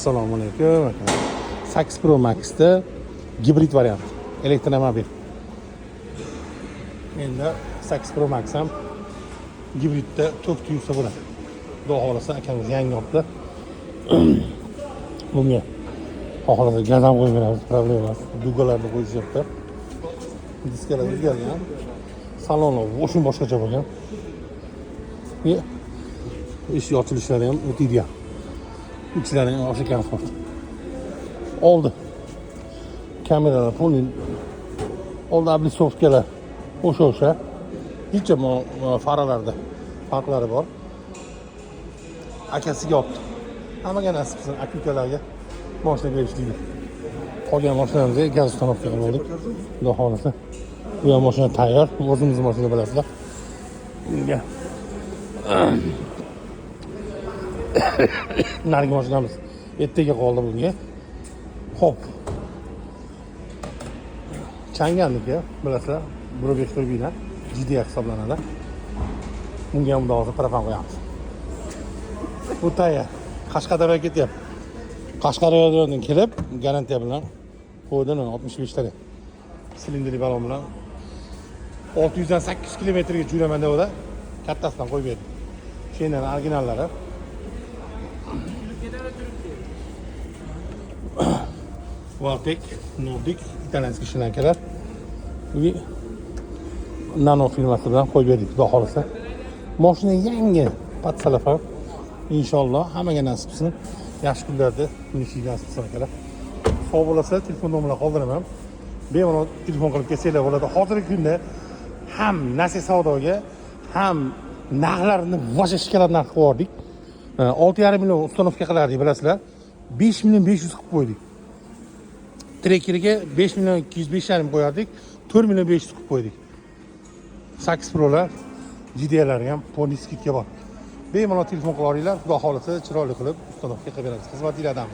Assalomu alaykum. 8 Pro Max'da gibrid variant, elektromobil. Endi 8 Pro Max ham gibridda 400 ta bo'ladi. Xudo xolasa akamiz yangi olibdi. Bunga xohlasa gaz ham qo'yib beramiz, problem emas. Dugalarni qo'yishyapti. Diskalar o'zgargan. Saloni o'shin boshqacha bo'lgan. Ish ochilishlari ham o'taydi. İçlari ham o'sha komfort. Oldi. Kameralar polin. Oldi ablisovkalar. O'sha. Hech faralarda farqlari bor. Akasiga olibdi. Hammaga nasib qilsin, aka-ukalarga mashina berishdi. Qolgan mashinamizga gaz uстановка qilib oldik. Xudo xolasa. Bu ham mashina tayyor. O'zimizning mashina bilasizlar. Bunga narigi mashinamiz ertaga qoldi bunga. Xo'p. Changanniki, bilasizlar, 1.5 turbina GDX hisoblanadi. Bunga ham hozir parafon qo'yamiz. Bu tayyor. Qashqadaryoga ketyapti. Qashqadaryodan kelib, garantiya bilan qo'ydim 65 taga. Silindrli balon bilan 600 dan 800 kilometrga jo'raman deb o'da kattasidan qo'yib berdim. Shendan originallari. Valtek, Nordic, italyanskiy shlankalar. Bu nano firmasi bilan qo'yib berdik, xudo xolasa. Mashina yangi, patsalafar. Inshaalloh hammaga nasib qilsin. Yaxshi kunlarda kunishlik nasib qilsin akalar. Sog' bo'lsa, telefon nomerini qoldiraman. Bemalol telefon qilib kelsanglar bo'ladi. Hozirgi kunda ham Nasiya savdoga, ham narxlarni vasha shikalar narx qilib yubordik. 6,5 million uстановка qilardik, bilasizlar. 5 million 500 qilib qo'ydik. Trekkeriga 5 million 205 qo'yardik, 4 million 500 qilib qo'ydik. 8 Pro'lar, GD'lar ham poni skidga bor. Bemalol telefon qilib olinglar, xudo xolasa chiroyli qilib uстановка qilib beramiz. Xizmatinglardamiz.